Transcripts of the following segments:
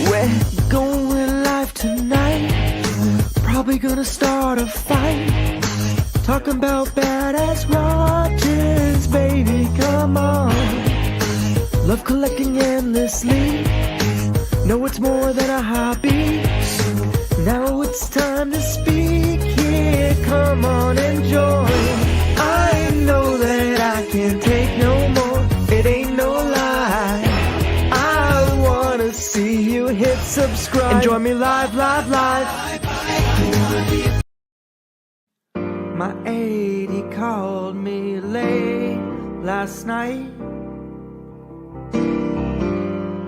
We're going live tonight. Probably gonna start a fight. Talking about badass watches, baby, come on. Love collecting endlessly. No, it's more than a hobby. Now it's time to speak here. Come on and join. I know that I can't take no more. It ain't no lie. I wanna see you hit subscribe and join me live, live, live. My AD called me late last night.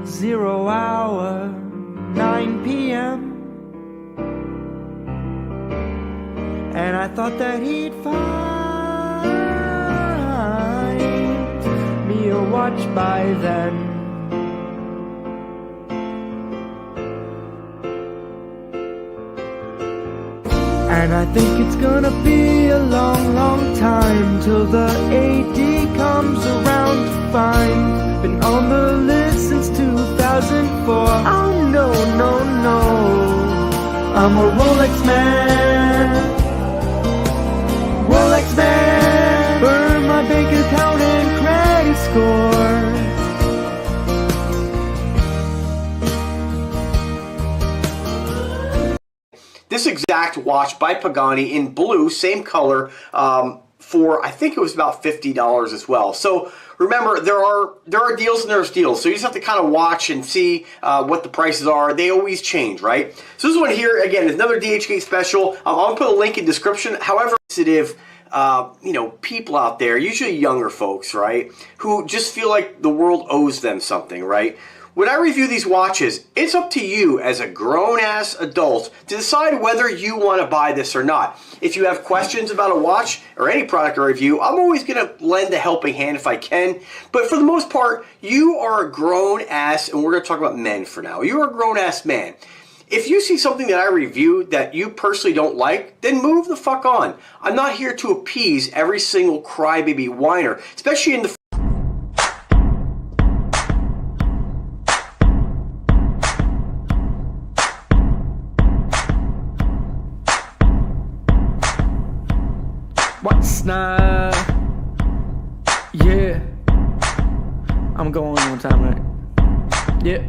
0 hour, 9 p.m. And I thought that he'd find me a watch by then. And I think it's gonna be a long, long time till the AD comes around to find. Been on the list since 2004. Oh no, no, no, I'm a Rolex man. Rolex man. Burn my bank account and credit score. This exact watch by Pagani in blue, same color, for I think it was about $50 as well. So remember, there are deals and there's deals. So you just have to kind of watch and see what the prices are. They always change, right? So this one here, again, is another DHgate special. I'll put a link in description. However, sensitive, people out there, usually younger folks, right, who just feel like the world owes them something, right? When I review these watches, it's up to you as a grown-ass adult to decide whether you want to buy this or not. If you have questions about a watch or any product I review, I'm always going to lend a helping hand if I can. But for the most part, you are a grown-ass, and we're going to talk about men for now. You're a grown-ass man. If you see something that I review that you personally don't like, then move the fuck on. I'm not here to appease every single crybaby whiner, especially in the What's now? Yeah, I'm going one time, right? Yeah.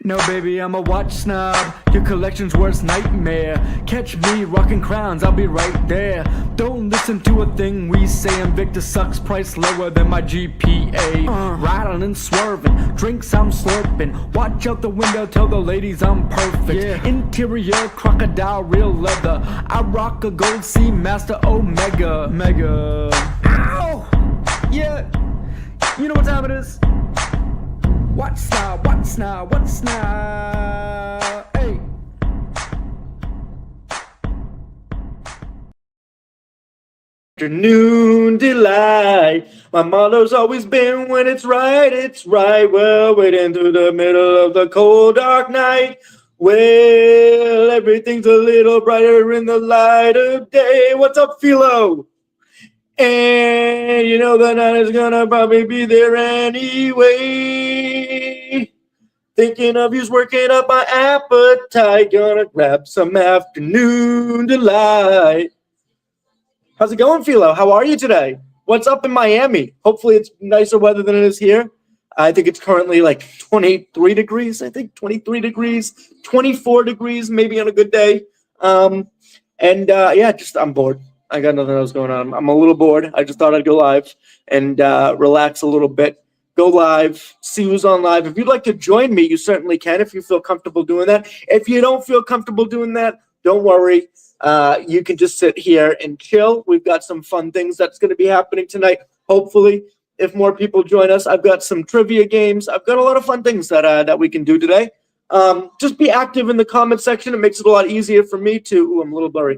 No, baby, I'm a watch snob. Your collection's worst nightmare. Catch me rocking crowns, I'll be right there. Don't listen to a thing we say. Invicta sucks, price lower than my GPA. Rattling and swerving, drinks I'm slurping. Watch out the window, tell the ladies I'm perfect. Yeah. Interior crocodile, real leather. I rock a gold Seamaster Omega. Mega. Ow! Yeah, you know what time it is. What's now, what's now, what's now, hey. Afternoon delight. My motto's always been when it's right, it's right. Well, waiting through the middle of the cold, dark night. Well, everything's a little brighter in the light of day. What's up, Philo? And you know the night is gonna probably be there anyway. Thinking of you's working up my appetite. Gonna grab some afternoon delight. How's it going, Philo? How are you today? What's up in Miami? Hopefully it's nicer weather than it is here. I think it's currently like 23 degrees. I think 23 degrees, 24 degrees, maybe on a good day. Yeah, just I'm bored. I got nothing else going on. I'm a little bored. I just thought I'd go live and relax a little bit. Go live, see who's on live. If you'd like to join me, you certainly can if you feel comfortable doing that. If you don't feel comfortable doing that, don't worry. You can just sit here and chill. We've got some fun things that's going to be happening tonight. Hopefully, if more people join us, I've got some trivia games. I've got a lot of fun things that we can do today. Just be active in the comment section. It makes it a lot easier for me to. Ooh, I'm a little blurry.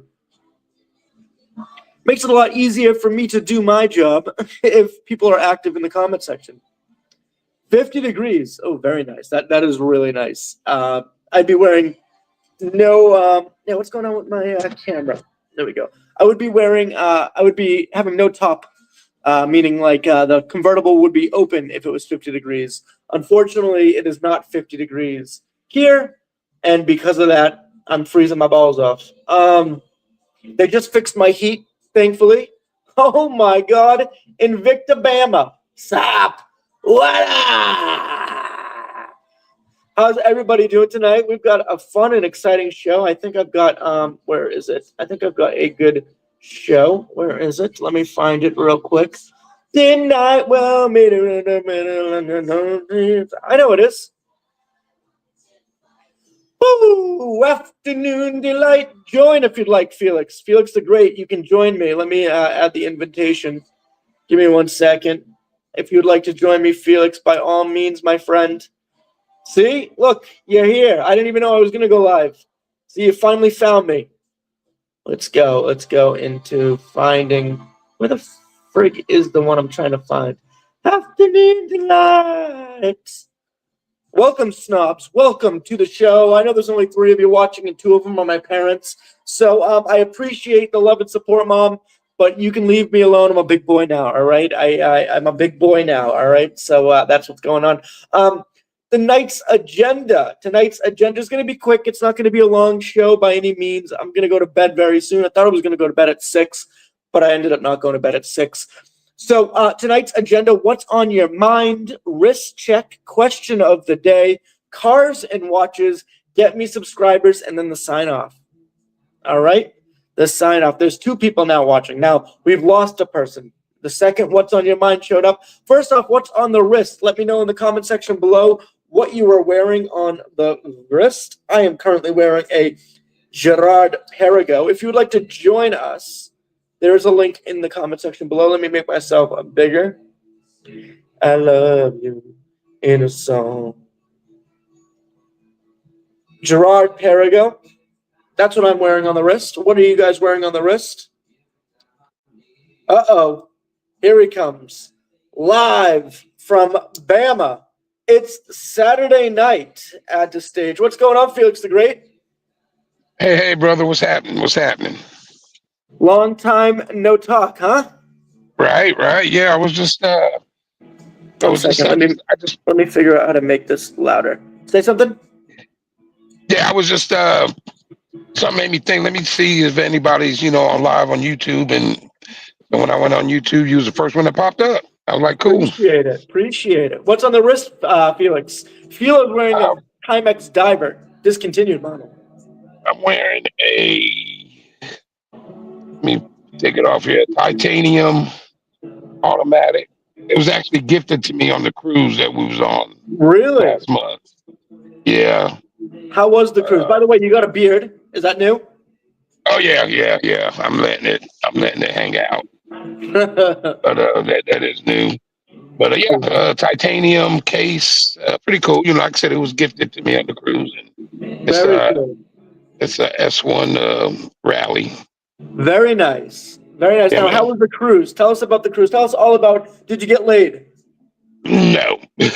Makes it a lot easier for me to do my job if people are active in the comment section. 50 degrees. Oh, very nice. That is really nice. I'd be wearing what's going on with my camera? There we go. I would be having no top, meaning like the convertible would be open if it was 50 degrees. Unfortunately, it is not 50 degrees here, and because of that, I'm freezing my balls off. They just fixed my heat, thankfully. Oh my God, Invicta Bama. Stop. What? How's everybody doing tonight? We've got a fun and exciting show. I think I've got where is it? I think I've got a good show. Where is it? Let me find it real quick. The night will meet in the middle. I know it is. Ooh, afternoon delight. Join if you'd like, Felix. Felix the Great, you can join me. Let me add the invitation. Give me 1 second. If you'd like to join me, Felix, by all means, my friend. See? Look, you're here. I didn't even know I was going to go live. See, you finally found me. Let's go. Let's go into finding. Where the frig is the one I'm trying to find? Afternoon delight. Welcome, snobs. Welcome to the show. I know there's only 3 of you watching, and 2 of them are my parents. So I appreciate the love and support, Mom, but you can leave me alone. I'm a big boy now, all right? I'm a big boy now, all right? So that's what's going on. Tonight's agenda is going to be quick. It's not going to be a long show by any means. I'm going to go to bed very soon. I thought I was going to go to bed at 6, but I ended up not going to bed at 6. So tonight's agenda, what's on your mind, wrist check, question of the day, cars and watches, get me subscribers, and then the sign off. All right? The sign off. There's 2 people now watching. Now, we've lost a person. The second what's on your mind showed up. First off, what's on the wrist? Let me know in the comment section below what you are wearing on the wrist. I am currently wearing a Gerard Perregaux. If you would like to join us, there's a link in the comment section below. Let me make myself bigger. I love you in a song. Gerard Perregaux. That's what I'm wearing on the wrist. What are you guys wearing on the wrist? Uh-oh. Here he comes. Live from Bama. It's Saturday night at the stage. What's going on, Felix the Great? Hey, brother. What's happening? What's happening? Long time no talk, huh? Right. Yeah, I was just. Let me figure out how to make this louder. Say something. Yeah, I was just. Something made me think. Let me see if anybody's, on live on YouTube. And when I went on YouTube, you was the first one that popped up. I was like, cool. Appreciate it. What's on the wrist, Felix? Felix wearing a Timex Diver, discontinued model. I'm wearing a. Let me take it off here. Titanium automatic. It was actually gifted to me on the cruise that we was on. Really? Last month. Yeah. How was the cruise? By the way, you got a beard. Is that new? Oh yeah. I'm letting it hang out. But that is new. But titanium case, pretty cool. Like I said, it was gifted to me on the cruise, and it's a S1 rally. Very nice. Yeah, now, how was the cruise? Tell us about the cruise. Tell us all about. Did you get laid? No. Did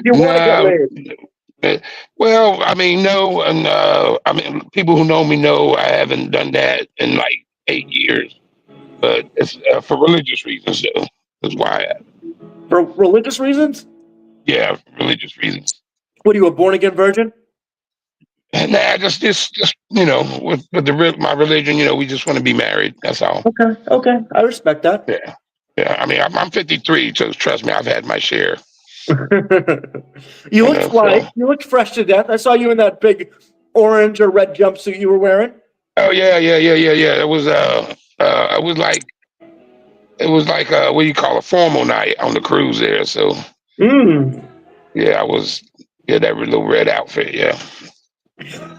you want to get laid? Well, no, and people who know me know I haven't done that in like 8 years. But it's for religious reasons, though. That's why. For religious reasons? Yeah, religious reasons. What are you, a born again virgin? Nah, just with my religion, we just want to be married. That's all. Okay, I respect that. Yeah. I'm 53, so trust me, I've had my share. You look fly. You look fresh to death. I saw you in that big orange or red jumpsuit you were wearing. Oh yeah. It was like what do you call a formal night on the cruise there. So yeah, I was that little red outfit. Yeah.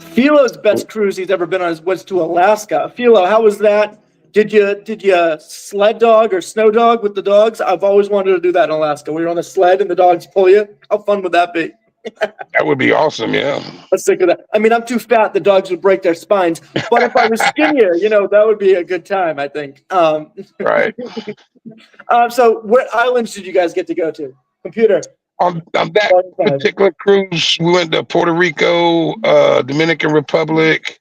Philo's best cruise he's ever been on was to Alaska. Philo, how was that? Did you sled dog or snow dog with the dogs? I've always wanted to do that in Alaska. We were on a sled and the dogs pull you. How fun would that be? That would be awesome, yeah. Let's think of that. I'm too fat. The dogs would break their spines. But if I was skinnier, that would be a good time, I think. Right. So what islands did you guys get to go to? Computer. On that particular cruise, we went to Puerto Rico, Dominican Republic,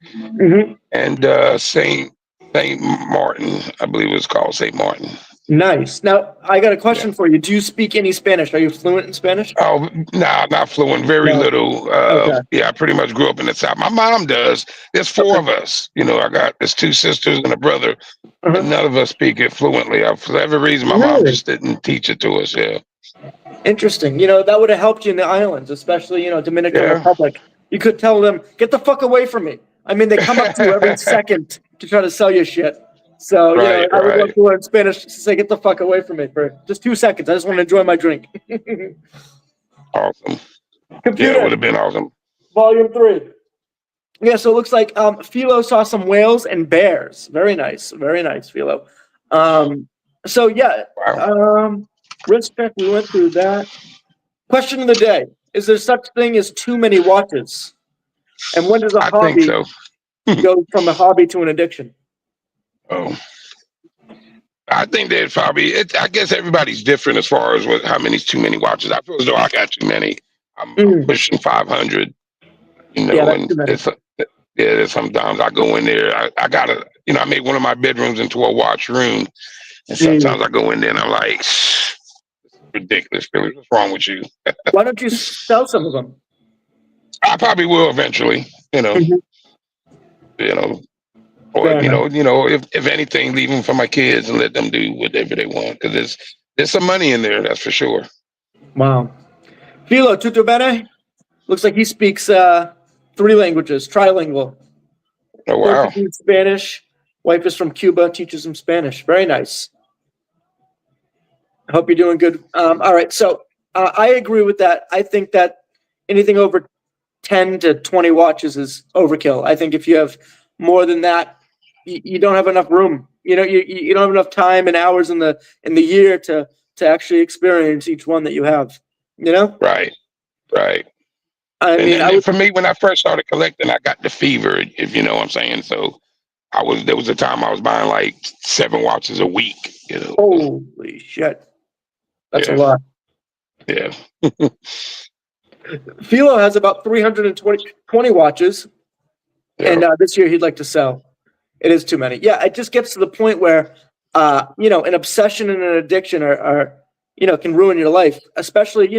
and Saint Martin. I believe it was called Saint Martin. Nice. Now, I got a question for you. Do you speak any Spanish? Are you fluent in Spanish? Oh, nah, not fluent. Very No. little. Okay. Yeah, I pretty much grew up in the South. My mom does. There's four of us. There's two sisters and a brother, Uh-huh. and none of us speak it fluently. For every reason, my mom just didn't teach it to us. Yeah. Interesting. That would have helped you in the islands, especially, Dominican Yeah. Republic. You could tell them, get the fuck away from me. I mean, they come up to you every second to try to sell you shit. So, Right, I would right. love to learn Spanish to say, get the fuck away from me for just 2 seconds. I just want to enjoy my drink. Awesome. Yeah, Computer, it would have been awesome. volume 3. Yeah, so it looks like Philo saw some whales and bears. Very nice, Philo. So, yeah, Wow. wrist check, we went through that. Question of the day. Is there such thing as too many watches? And when does a I think hobby so. go from a hobby to an addiction? Oh. I think that probably. I guess everybody's different as far as how many's too many watches. I feel as though I got too many. I'm pushing 500. Yeah, that's and too many. sometimes I go in there. I gotta. I made one of my bedrooms into a watch room, and sometimes I go in there and I'm like, this is ridiculous. Billy, what's wrong with you? Why don't you sell some of them? I probably will eventually. Or Fair enough. if anything, leave them for my kids and let them do whatever they want, because there's some money in there, that's for sure. Wow. Philo, tutto bene? Looks like he speaks 3 languages, trilingual. Oh wow. Portuguese, Spanish. Wife is from Cuba, teaches him Spanish. Very nice. I hope you're doing good. All right, so I agree with that. I think that anything over 10 to 20 watches is overkill. I think if you have more than that, you don't have enough room. You don't have enough time and hours in the year to actually experience each one that you have. Right. I mean, For me, when I first started collecting, I got the fever, if you know what I'm saying. So there was a time I was buying like 7 watches a week. Holy shit, that's a lot. Yeah. Philo has about 320 watches, and this year he'd like to sell. It is too many. Yeah, it just gets to the point where, an obsession and an addiction are can ruin your life, especially,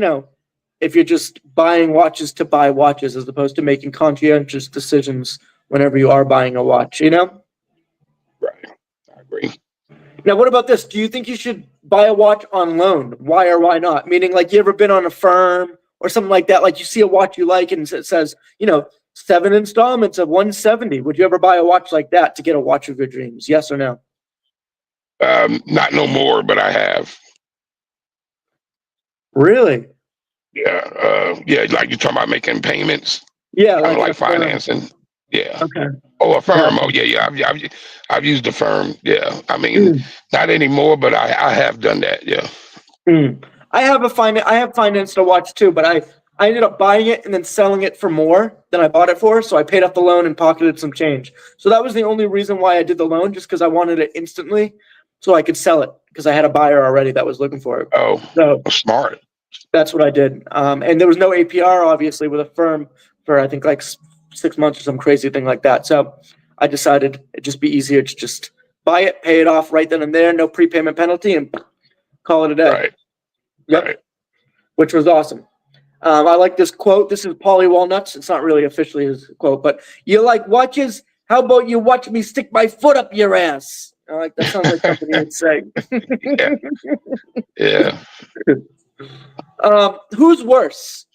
if you're just buying watches to buy watches as opposed to making conscientious decisions whenever you are buying a watch, Right. I agree. Now, what about this? Do you think you should buy a watch on loan? Why or why not? Meaning, like, you ever been on a firm or something like that? Like, you see a watch you like and it says, 7 installments of $170. Would you ever buy a watch like that to get a watch of your dreams? Yes or no? Not no more, but I have. Really? Yeah. Like you're talking about making payments. Yeah, Kind of like a firm. financing. Yeah. Okay. Oh, a firm. Oh, yeah. I've used a firm. Yeah. I mean, not anymore, but I have done that. Yeah. I have financed a watch too, but I ended up buying it and then selling it for more than I bought it for. So I paid off the loan and pocketed some change. So that was the only reason why I did the loan, just because I wanted it instantly so I could sell it because I had a buyer already that was looking for it. Oh, so smart. That's what I did. And there was no APR, obviously, with a firm for, I think, like 6 months or some crazy thing like that. So I decided it'd just be easier to just buy it, pay it off right then and there, no prepayment penalty, and call it a day. Right. Yep. Right. Which was awesome. I like this quote. This is Paulie Walnuts. It's not really officially his quote, but you like watches? How about you watch me stick my foot up your ass? That sounds like something he would say. Yeah. Who's worse,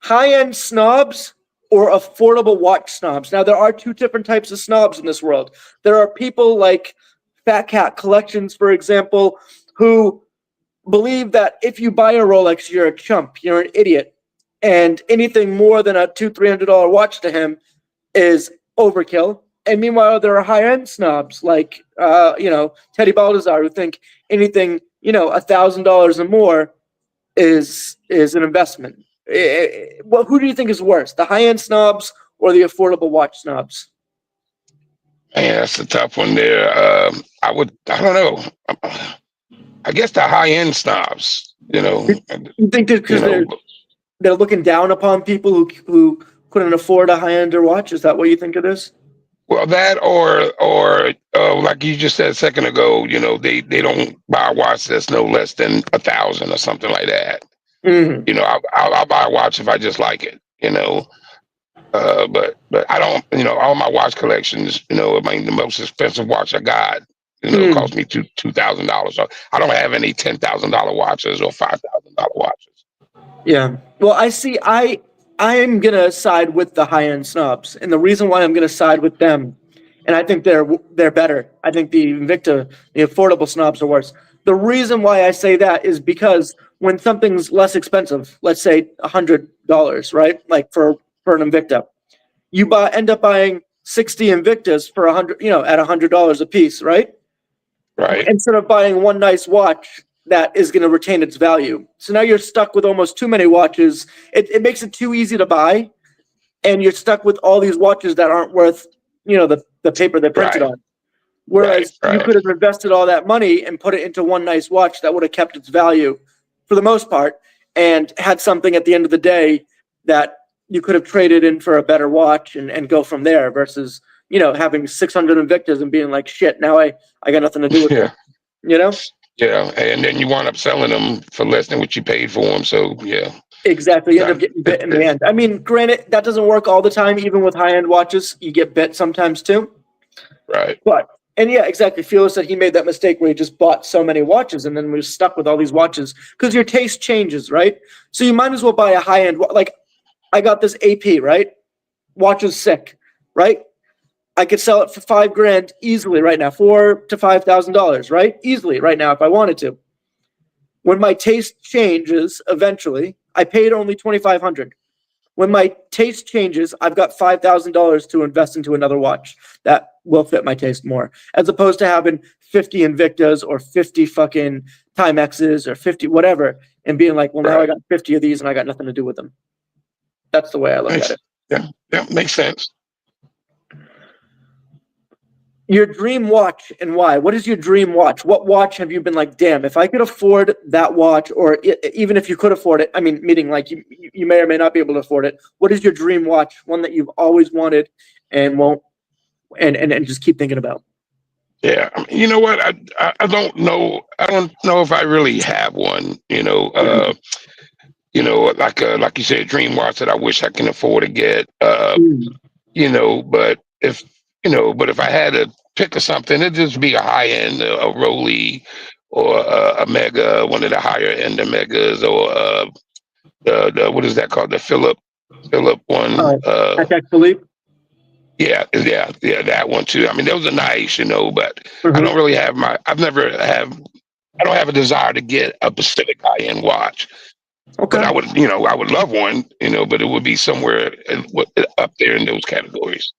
high-end snobs or affordable watch snobs? Now, there are 2 different types of snobs in this world. There are people like Fat Cat Collections, for example, who believe that if you buy a Rolex, you're a chump, you're an idiot, and anything more than a $200-300 watch to him is overkill. And meanwhile, there are high-end snobs like Teddy Baldassar, who think anything $1,000 or more is an investment. Well, who do you think is worse, the high-end snobs or the affordable watch snobs? Man, that's a tough one there. I don't know. I guess the high-end snobs, You think that because they're looking down upon people who couldn't afford a high-end watch? Is that what you think it is? Well, that or like you just said a second ago, they don't buy a watch that's no less than 1,000 or something like that. Mhm. I'll buy a watch if I just like it. But I don't. All my watch collections. I mean, the most expensive watch I got. Cost me $2,000. So I don't have any $10,000 watches or $5,000 watches. Yeah. Well, I see. I'm gonna side with the high end snobs, and the reason why I'm gonna side with them, and I think they're better. I think the Invicta, the affordable snobs, are worse. The reason why I say that is because when something's less expensive, let's say $100, right? Like for an Invicta, you end up buying 60 Invictas for 100, at $100 a piece, right? Right. Instead of buying one nice watch that is going to retain its value. So now you're stuck with almost too many watches. It makes it too easy to buy, and you're stuck with all these watches that aren't worth, the paper they're printed Right. on. Whereas Right. you could have invested all that money and put it into one nice watch that would have kept its value for the most part, and had something at the end of the day that you could have traded in for a better watch and go from there versus, having 600 Invictas and being like, shit, now I got nothing to do with it. Yeah, and then you wind up selling them for less than what you paid for them. So yeah, exactly. You end up getting bit in the end. I mean, granted, that doesn't work all the time. Even with high-end watches, you get bit sometimes too. Right. And yeah, exactly. Philo said he made that mistake where he just bought so many watches and then was stuck with all these watches because your taste changes, right? So you might as well buy a high-end. Like, I got this AP, right? Watch is sick, right? I could sell it for $5,000 easily right now, $4,000 to $5,000, right? Easily right now if I wanted to. When my taste changes eventually, I paid only $2,500. When my taste changes, I've got $5,000 to invest into another watch that will fit my taste more, as opposed to having 50 Invictas or 50 fucking Timexes or 50 whatever, and being like, well, now I got 50 of these and I got nothing to do with them. That's the way I look at it. Yeah, makes sense. Your dream watch and why? What is your dream watch? What watch have you been like, damn, if I could afford that watch, or even if you could afford it, I mean, meaning like you may or may not be able to afford it. What is your dream watch? One that you've always wanted and won't, and just keep thinking about? Yeah, I mean, you know what? I don't know. I don't know if I really have one. Like you said, dream watch that I wish I can afford to get. But if I had to pick something, it'd just be a high end, a Rolex or a Mega, one of the higher end Megas, or the what is that called? The Philip one. Patek Philippe. Yeah, that one too. I mean, those are nice, but Mhm. I don't really have I don't have a desire to get a specific high end watch. Okay. But I would love one, but it would be somewhere up there in those categories.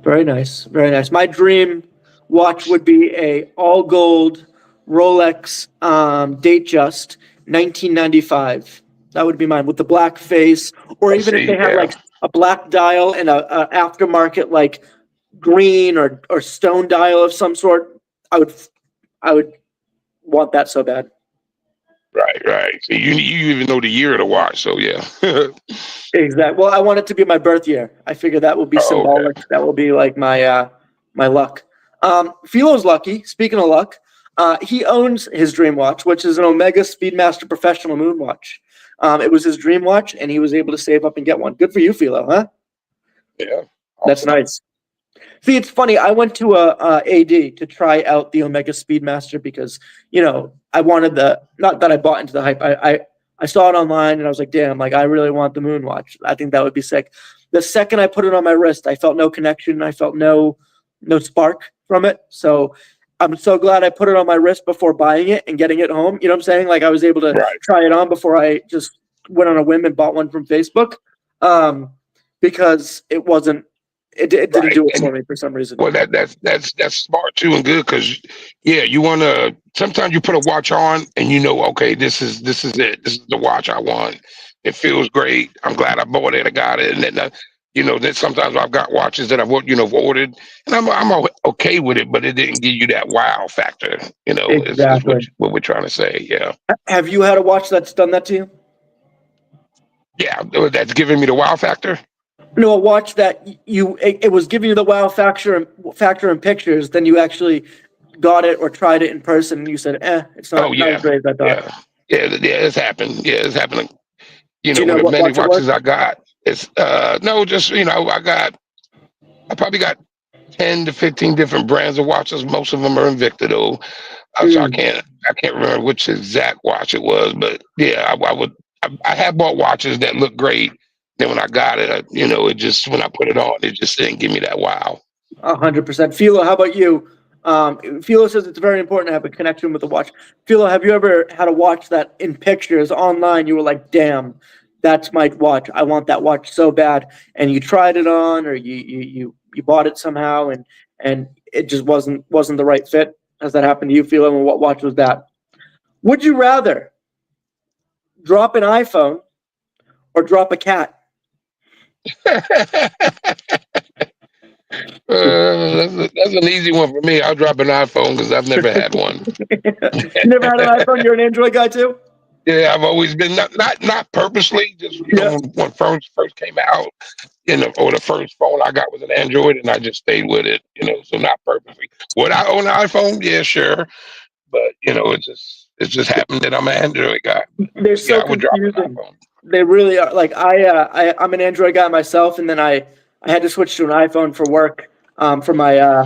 Very nice. Very nice. My dream watch would be a all gold Rolex Datejust 1995. That would be mine with the black face, or even if they had like a black dial and a aftermarket like green or stone dial of some sort. I would want that so bad. Right. So you even know the year of the watch, so yeah. Exactly. Well, I want it to be my birth year. I figure that will be symbolic. Okay. That will be like my luck. Philo's lucky. Speaking of luck, he owns his dream watch, which is an Omega Speedmaster Professional Moon watch. It was his dream watch, and he was able to save up and get one. Good for you, Philo, huh? Yeah. Awesome. That's nice. See, it's funny. I went to a AD to try out the Omega Speedmaster because, I wanted not that I bought into the hype. I saw it online and I was like, damn, like I really want the Moon watch. I think that would be sick. The second I put it on my wrist, I felt no connection. I felt no spark from it. So I'm so glad I put it on my wrist before buying it and getting it home. You know what I'm saying? Like I was able to try it on before I just went on a whim and bought one from Facebook, because it didn't do it for me for some reason. Well, that's smart too and good because you want to. Sometimes you put a watch on and okay, this is it. This is the watch I want. It feels great. I'm glad I bought it. I got it, and then then sometimes I've got watches that I've ordered, and I'm okay with it, but it didn't give you that wow factor. Exactly. Is what we're trying to say. Yeah. Have you had a watch that's done that to you? Yeah, that's giving me the wow factor. No, a watch that it was giving you the wow factor in pictures. Then you actually got it or tried it in person, and you said, it's Oh not as yeah, great as I thought. yeah. It's happened. Yeah, it's happening. You Do know, you know with as what many watch it was? watches I got, it's no, just I probably got 10 to 15 different brands of watches. Most of them are Invicta though. So Mm. I can't remember which exact watch it was, but yeah, I have bought watches that look great. Then when I got it, it just when I put it on, it just didn't give me that wow. 100%. Philo, how about you? Philo says it's very important to have a connection with the watch. Philo, have you ever had a watch that in pictures online you were like, damn, that's my watch. I want that watch so bad. And you tried it on or you bought it somehow and it just wasn't the right fit? Has that happened to you, Philo? And what watch was that? Would you rather drop an iPhone or drop a cat? That's an easy one for me. I'll drop an iPhone because I've never had one. You never had an iPhone? You're an Android guy too? Yeah, I've always been not purposely, just Yeah. when phones first came out, or the first phone I got was an Android, and I just stayed with it, so not purposely. Would I own an iPhone? Yeah, sure, but it just happened that I'm an Android guy. They're so Yeah, I would drop an confusing. iPhone. They really are. Like I'm an Android guy myself, and then I had to switch to an iPhone for work, for my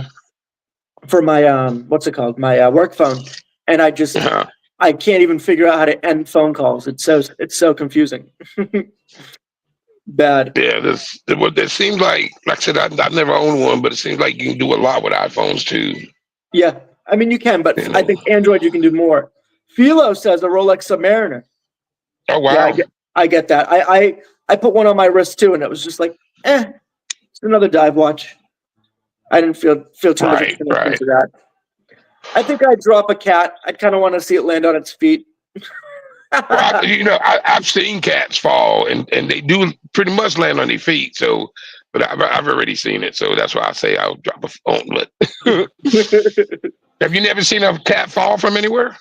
what's it called, my work phone, and Uh-huh. I can't even figure out how to end phone calls. It's so confusing. Bad. Yeah, it seems like I said, I've never owned one, but it seems like you can do a lot with iPhones too. Yeah, I mean you can, but You I know. think Android you can do more. Philo says a Rolex Submariner. Oh wow. Yeah, I get that. I put one on my wrist too, and it was just like, it's another dive watch. I didn't feel too much of a connection to that. I think I'd drop a cat. I'd kind of want to see it land on its feet. Well, I've seen cats fall, and they do pretty much land on their feet. So, but I've already seen it, so that's why I say I'll drop a phone. But have you never seen a cat fall from anywhere?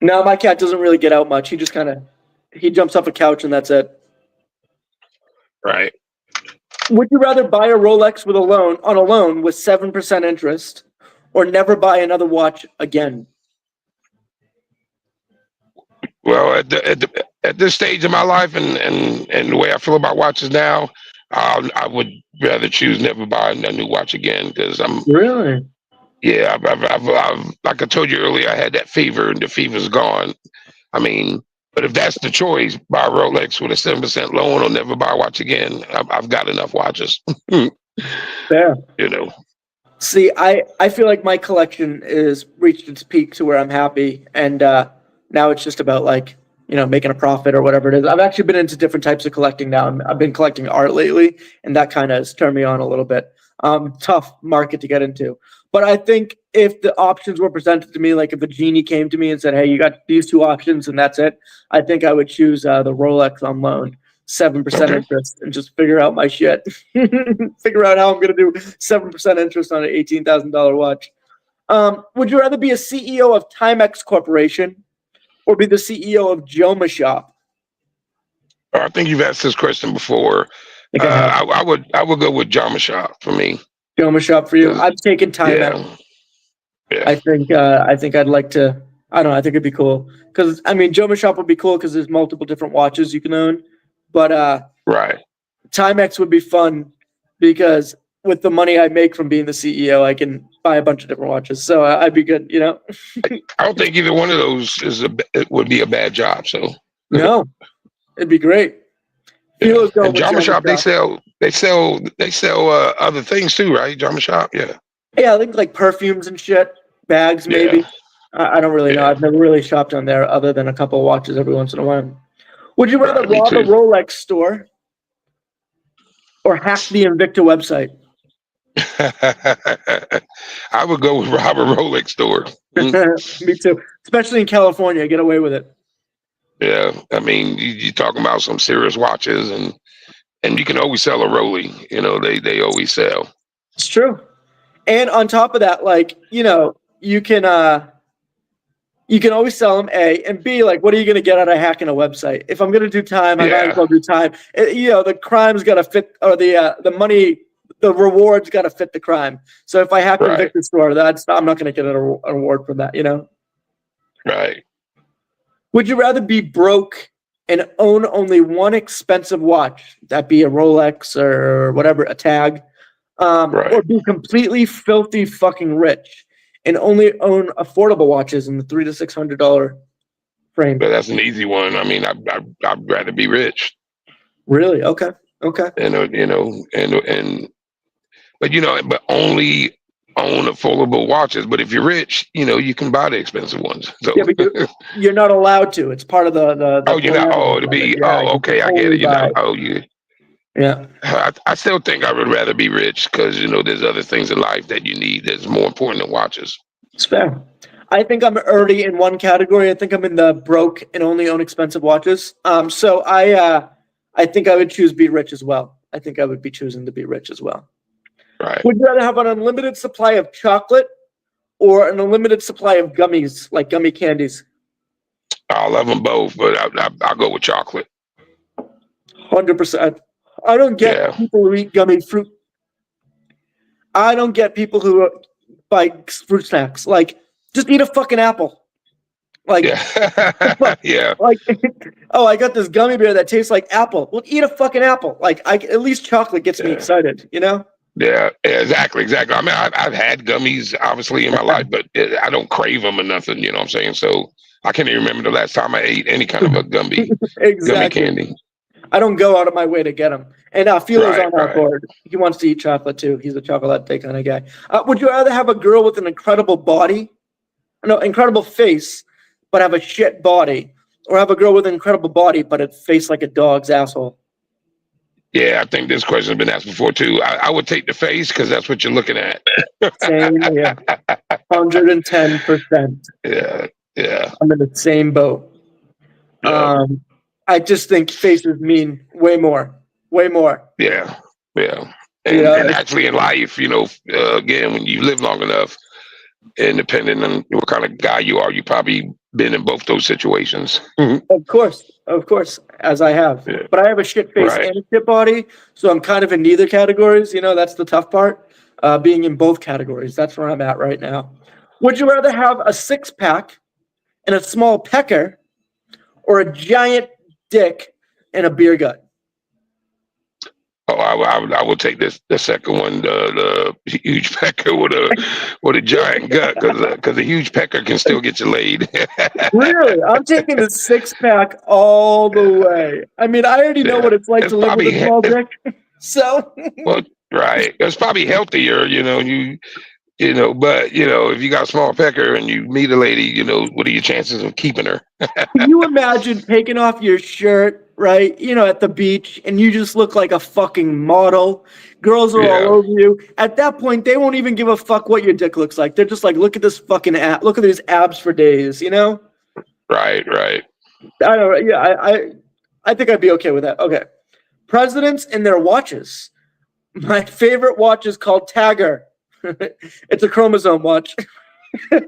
No, my cat doesn't really get out much. He just he jumps off a couch and that's it. Right. Would you rather buy a Rolex on a loan with 7% interest, or never buy another watch again? Well, at this stage of my life and the way I feel about watches now, I would rather choose never buy a new watch again because I'm Really. yeah I've like I told you earlier, I had that fever and the fever's gone. I mean, but if that's the choice, buy a Rolex with a 7% loan or never buy a watch again. I've got enough watches. Fair. See, I feel like my collection is reached its peak to where I'm happy, and now it's just about making a profit or whatever it is. I've actually been into different types of collecting now. I've been collecting art lately, and that kind of has turned me on a little bit. Tough market to get into. But I think if the options were presented to me, like if a genie came to me and said, hey, you got these two options and that's it, I think I would choose the Rolex on loan, 7% interest, and just figure out my shit. Figure out how I'm going to do 7% interest on an $18,000 watch. Would you rather be a CEO of Timex Corporation or be the CEO of Joma Shop? I think you've asked this question before. I would go with Joma Shop for me. Joma Shop for you. I've taken Timex. Yeah. I think I'd like to. I don't know. I think it'd be cool because Joma Shop would be cool because there's multiple different watches you can own. But right. Timex would be fun because with the money I make from being the CEO, I can buy a bunch of different watches. So I'd be good. I don't think either one of those would be a bad job. So no, it'd be great. Yeah. And Joma Shop, they sell other things too, right? Joma Shop, yeah. Yeah, I think like perfumes and shit, bags maybe. Yeah. I don't really know. I've never really shopped on there other than a couple of watches every once in a while. Would you rather rob a Rolex store or hack the Invicta website? I would go with rob a Rolex store. Me too. Especially in California, get away with it. Yeah, I mean, you're talking about some serious watches, and you can always sell a Rollie. They always sell. It's true. And on top of that, you can you can always sell them, A, and B, like, what are you going to get out of hacking a website? If I'm going to do time, I might as well do time. The crime's got to fit, or the money, the reward's got to fit the crime. So if I hack Invictus Store, I'm not going to get a reward for that, Right. Would you rather be broke and own only one expensive watch, that be a Rolex or whatever, a Tag, or be completely filthy fucking rich and only own affordable watches in the $300 to $600 frame? But that's an easy one. I mean, I'd rather be rich. Really? Okay. But only own affordable watches. But if you're rich, you can buy the expensive ones. So. Yeah, but you're not allowed to. It's part of the you're not. Oh, to be. Okay, I get it. Yeah. I still think I would rather be rich because there's other things in life that you need that's more important than watches. It's fair. I think I'm already in one category. I think I'm in the broke and only own expensive watches. So I think I would choose be rich as well. I think I would be choosing to be rich as well. Right. Would you rather have an unlimited supply of chocolate or an unlimited supply of gummies, like gummy candies? I love them both, but I'll go with chocolate. 100%. I don't get people who eat gummy fruit. I don't get people who buy fruit snacks. Like, just eat a fucking apple. Like, yeah. Like, oh, I got this gummy bear that tastes like apple. Well, eat a fucking apple. Like, at least chocolate gets me excited, Yeah, exactly. I mean, I've had gummies obviously in my life, but I don't crave them or nothing. You know what I'm saying? So I can't even remember the last time I ate any kind of a gummy candy. I don't go out of my way to get them. And Philo's on our board. He wants to eat chocolate too. He's a chocolate kind of guy. Would you rather have a girl with an incredible face, but have a shit body, or have a girl with an incredible body but a face like a dog's asshole? Yeah, I think this question has been asked before too. I would take the face because that's what you're looking at. Same here. 110%. Yeah. I'm in the same boat. Yeah. I just think faces mean way more. Yeah. And actually in life, again, when you live long enough, and depending on what kind of guy you are, you probably been in both those situations. Of course, as I have. Yeah. But I have a shit face and a shit body, so I'm kind of in neither categories. That's the tough part, being in both categories. That's where I'm at right now. Would you rather have a six-pack and a small pecker, or a giant dick and a beer gut? Oh, I would take the second one, the huge pecker with a giant gut, because a huge pecker can still get you laid. Really? I'm taking the six-pack all the way. I mean, I already know what it's like to live with a small dick. So. Well, right. It's probably healthier, but if you got a small pecker and you meet a lady, what are your chances of keeping her? Can you imagine taking off your shirt, right? At the beach, and you just look like a fucking model. Girls are all over you. At that point, they won't even give a fuck what your dick looks like. They're just like, look at this fucking look at these abs for days, Right. I don't know. Yeah, I think I'd be okay with that. Okay. Presidents and their watches. My favorite watch is called Tagger. It's a chromosome watch. Is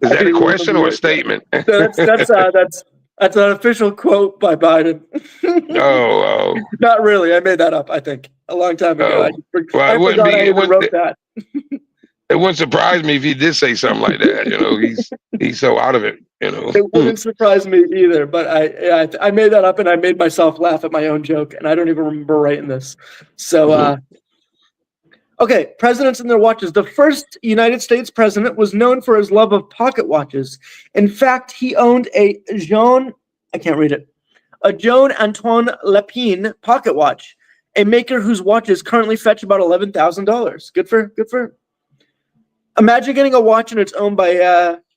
that a question or a statement? That's an official quote by Biden. Oh. Not really. I made that up, I think, a long time ago. I forgot I even wrote that. It wouldn't surprise me if he did say something like that. He's so out of it. It wouldn't surprise me either. But I made that up, and I made myself laugh at my own joke, and I don't even remember writing this. So, okay, presidents and their watches. The first United States president was known for his love of pocket watches. In fact, he owned a Jean Antoine Lepine pocket watch, a maker whose watches currently fetch about $11,000. Good for. Imagine getting a watch and it's owned by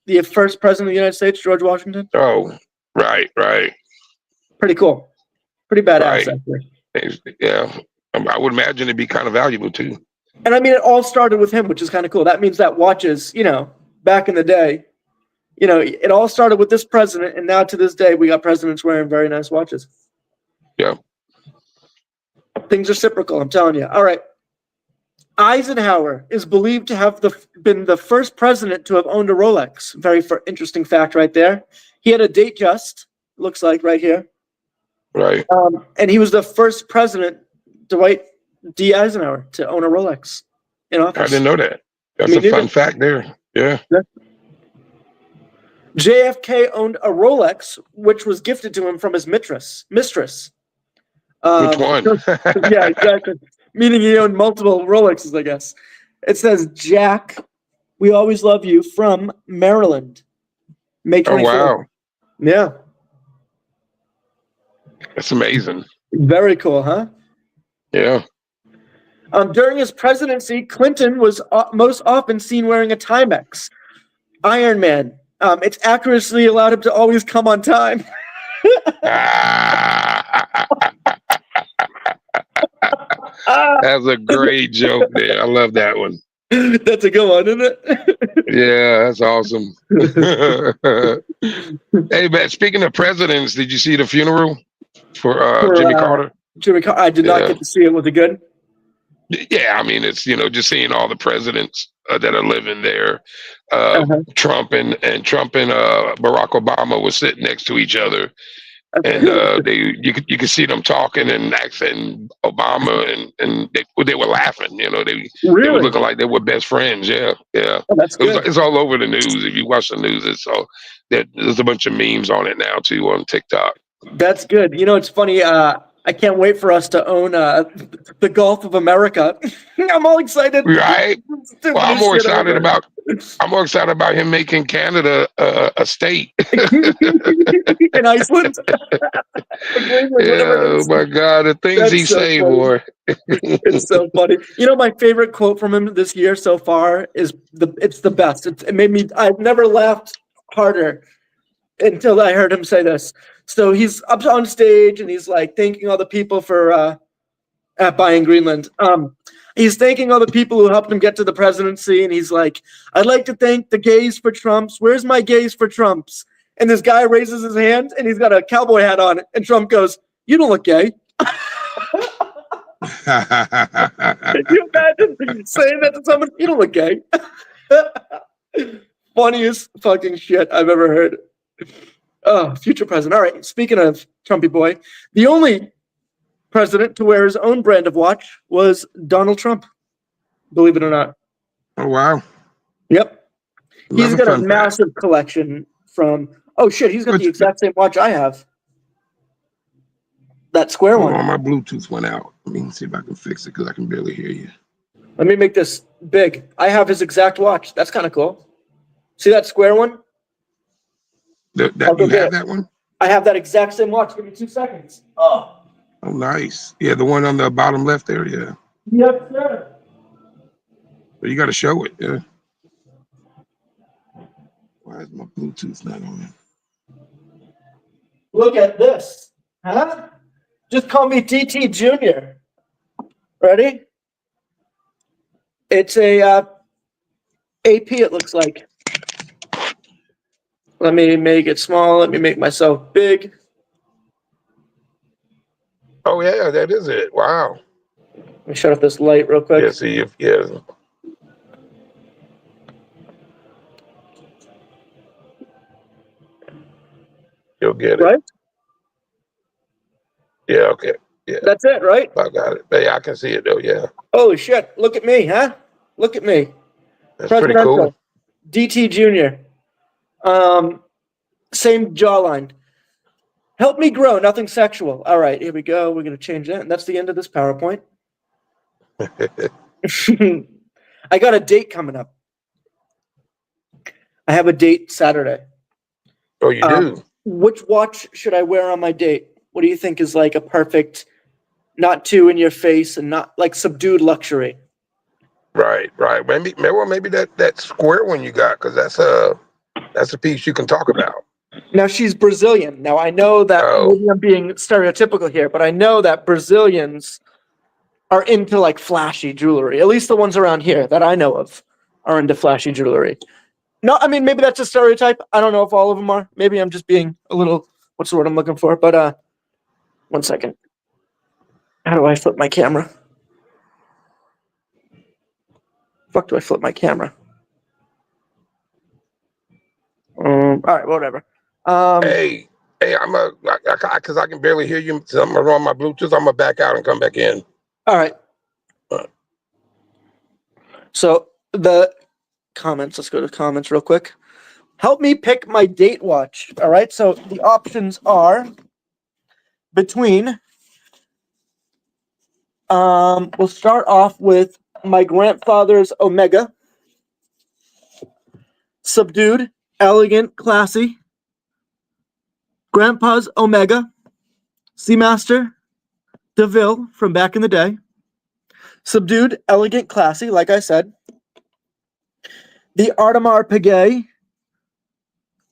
the first president of the United States, George Washington. Oh, right. Pretty cool. Pretty badass, actually. Yeah, I would imagine it'd be kind of valuable too. And I mean, it all started with him, which is kind of cool. That means that watches, back in the day, it all started with this president, and now to this day, we got presidents wearing very nice watches. Yeah. Things are reciprocal, I'm telling you. All right. Eisenhower is believed to have been the first president to have owned a Rolex. Very interesting fact right there. He had a date just, looks like right here. Right. And he was the first president, Dwight D. Eisenhower, to own a Rolex in office. I didn't know that. That's Me a neither. fun fact there. Yeah. JFK owned a Rolex, which was gifted to him from his mistress. Which one? Yeah, exactly. Meaning he owned multiple Rolexes, I guess. It says, Jack, we always love you, from Maryland. May 24th. Oh, wow. Yeah. That's amazing. Very cool, huh? Yeah. During his presidency, Clinton was most often seen wearing a Timex. Iron Man. Its accuracy allowed him to always come on time. That's a great joke there. I love that one. That's a good one, isn't it? Yeah, that's awesome. Hey, man, speaking of presidents, did you see the funeral for Jimmy Carter? Jimmy Carter. I did not get to see it. Was it good? Yeah, I mean, it's, just seeing all the presidents that are living there. Trump and Barack Obama was sitting next to each other, and you could see them talking and accent Obama, and they were laughing. They were looking like they were best friends. Yeah. Oh, that's good. It's all over the news. If you watch the news, there's a bunch of memes on it now too on TikTok. That's good. It's funny. I can't wait for us to own the Gulf of America. I'm all excited. Right. Well, I'm more excited about him making Canada a state. In Iceland. Oh my God, the things That's he so say, funny. boy. It's so funny. My favorite quote from him this year so far is it's the best. It made me. I've never laughed harder until I heard him say this. So he's up on stage and he's like thanking all the people for buying Greenland. He's thanking all the people who helped him get to the presidency, and he's like, "I'd like to thank the gays for Trumps. Where's my gays for Trumps?" And this guy raises his hand and he's got a cowboy hat on, and Trump goes, "You don't look gay." Can you imagine saying that to someone? You don't look gay. Funniest fucking shit I've ever heard. Oh, future president. All right. Speaking of Trumpy boy, the only president to wear his own brand of watch was Donald Trump. Believe it or not. Oh, wow. Yep. He's got a fun massive collection from. Oh shit! He's got the exact same watch I have. That square Hold one. on, my Bluetooth went out. Let me see if I can fix it because I can barely hear you. Let me make this big. I have his exact watch. That's kind of cool. See that square one? You get have it. that one? I have that exact same watch. Give me 2 seconds. Oh. Oh, nice. Yeah, the one on the bottom left there. Yeah. Yes, sir. But you got to show it. Yeah. Why is my Bluetooth not on? Look at this. Huh? Just call me DT Jr. Ready? It's a AP, it looks like. Let me make it small. Let me make myself big. Oh, yeah, that is it. Wow. Let me shut off this light real quick. Yeah, see if, yeah. You'll get it. Right? Yeah, okay. Yeah, That's it, right? I got it. Yeah, I can see it though. Yeah. Holy shit. Look at me, huh? Look at me. That's pretty cool. DT Jr. Same jawline. Help me grow, nothing sexual. All right, here we go. We're going to change that. And that's the end of this PowerPoint. I got a date coming up. I have a date Saturday. Oh, you do? Which watch should I wear on my date? What do you think is like a perfect, not too in your face and not like subdued luxury? Right. Maybe that square one you got, because that's a piece you can talk about. Now she's Brazilian. Now I know that maybe I'm being stereotypical here, but I know that Brazilians are into like flashy jewelry. At least the ones around here that I know of are into flashy jewelry. No, I mean, maybe that's a stereotype. I don't know if all of them are. Maybe I'm just being a little, what's the word I'm looking for? But 1 second. How do I flip my camera? fuck do I flip my camera? All right, whatever. Hey, because I can barely hear you. So I'm gonna run my Bluetooth. I'm gonna back out and come back in. All right. So the comments. Let's go to comments real quick. Help me pick my date watch. All right. So the options are between. We'll start off with my grandfather's Omega. Subdued, elegant, classy. Grandpa's Omega. Seamaster, DeVille from back in the day. Subdued, elegant, classy, like I said. The Audemars Piguet.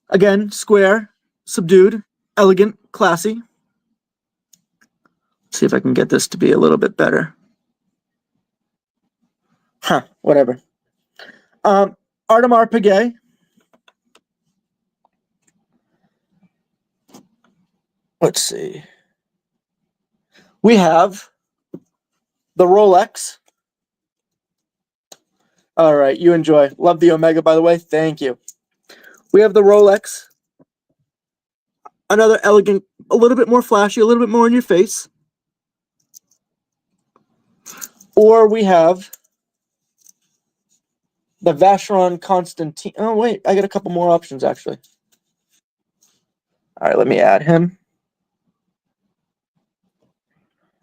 Again, square, subdued, elegant, classy. Let's see if I can get this to be a little bit better. Whatever. Audemars Piguet. Let's see. We have the Rolex. All right, you enjoy. Love the Omega, by the way. Thank you. We have the Rolex. Another elegant, a little bit more flashy, a little bit more in your face. Or we have the Vacheron Constantine. Oh, wait, I got a couple more options, actually. All right, let me add him.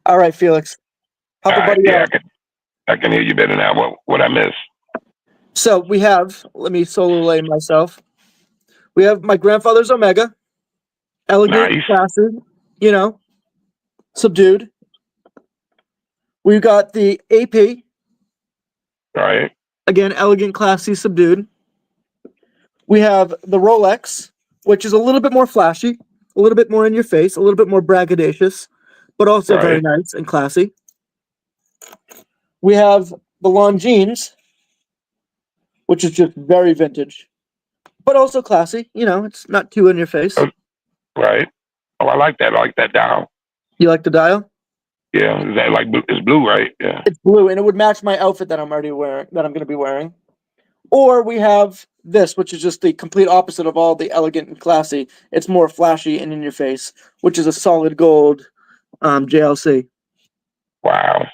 All right, Felix. Help a buddy out. I can hear you better now. What I missed? So we have, let me solo lay myself. We have my grandfather's Omega. Elegant, Nice. classy, subdued. We've got the AP. Right. Again, elegant, classy, subdued. We have the Rolex, which is a little bit more flashy, a little bit more in your face, a little bit more braggadocious, but also very nice and classy. We have the Longines, which is just very vintage, but also classy. It's not too in your face. Right. Oh, I like that. I like that dial. You like the dial? Yeah. Is that like blue? It's blue, right? Yeah. It's blue, and it would match my outfit that I'm already wearing, that I'm going to be wearing. Or we have this, which is just the complete opposite of all the elegant and classy. It's more flashy and in your face, which is a solid gold JLC. Wow.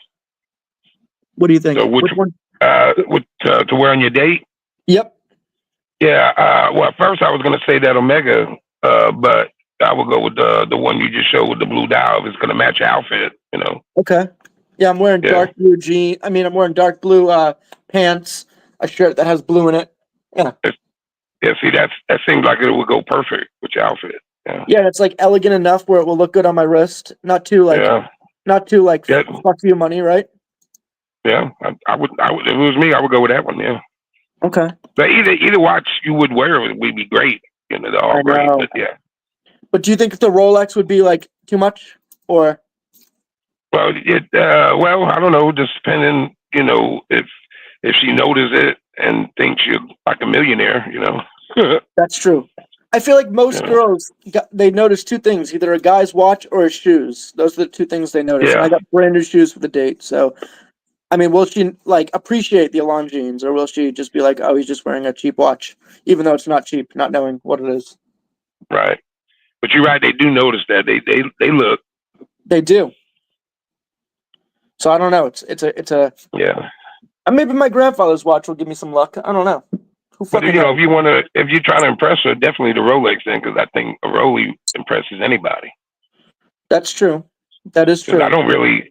What do you think? So which one? To wear on your date? Yep. Yeah. Well, first I was going to say that Omega, but I would go with the one you just showed with the blue dial. If it's going to match your outfit, Okay. Yeah, I'm wearing dark blue jeans. I'm wearing dark blue pants, a shirt that has blue in it. Yeah. Yeah. See, that seems like it would go perfect with your outfit. Yeah. Yeah, it's like elegant enough where it will look good on my wrist. Not too fuck you money, right? Yeah. I would. If it was me, I would go with that one. Yeah. Okay. But either watch you would wear would be great. They're all great. But yeah. But do you think the Rolex would be like too much, or? Well, I don't know. Just depending, if she notices it and thinks you're like a millionaire, That's true. I feel like most girls, they notice two things: either a guy's watch or his shoes. Those are the two things they notice. Yeah. And I got brand new shoes for the date, so. Will she appreciate the Longines, or will she just be like, "Oh, he's just wearing a cheap watch," even though it's not cheap, not knowing what it is? Right. But you're right. They do notice that they look. They do. So I don't know. It's a. Yeah. Maybe my grandfather's watch will give me some luck. I don't know. But if you're trying to impress her, definitely the Rolex then, because I think a Rolex impresses anybody. That's true. That is true. I don't really.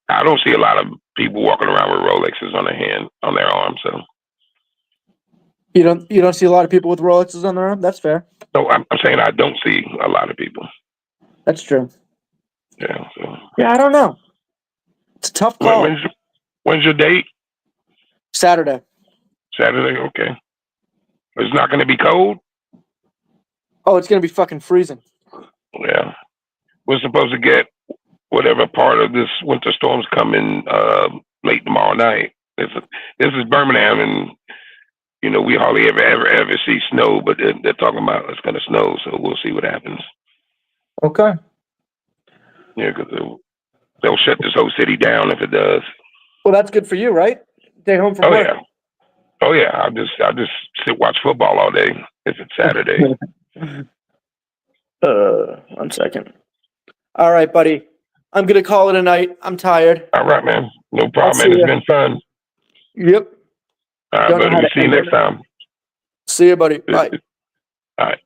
I don't see a lot of people walking around with Rolexes on their arm. So you don't see a lot of people with Rolexes on their arm. That's fair. No, I'm saying I don't see a lot of people. That's true. Yeah. So. Yeah, I don't know. It's a tough call. When's your date? Saturday. Saturday. Okay. It's not going to be cold. Oh, it's going to be fucking freezing. Yeah. We're supposed to get whatever part of this winter storm's coming late tomorrow night. This is Birmingham, and we hardly ever see snow, but they're talking about it's going to snow, so we'll see what happens. Okay. Yeah, because they'll shut this whole city down if it does. Well, that's good for you, right? Stay home from Oh work. yeah. Oh yeah. I'll just sit watch football all day if it's Saturday. 1 second. All right, buddy. I'm gonna call it a night. I'm tired. All right, man. No I'll problem, see man. It's ya. been fun. Yep. All right, Don't know buddy. how We'll to see you end next it. time. See you, buddy. Bye. All right.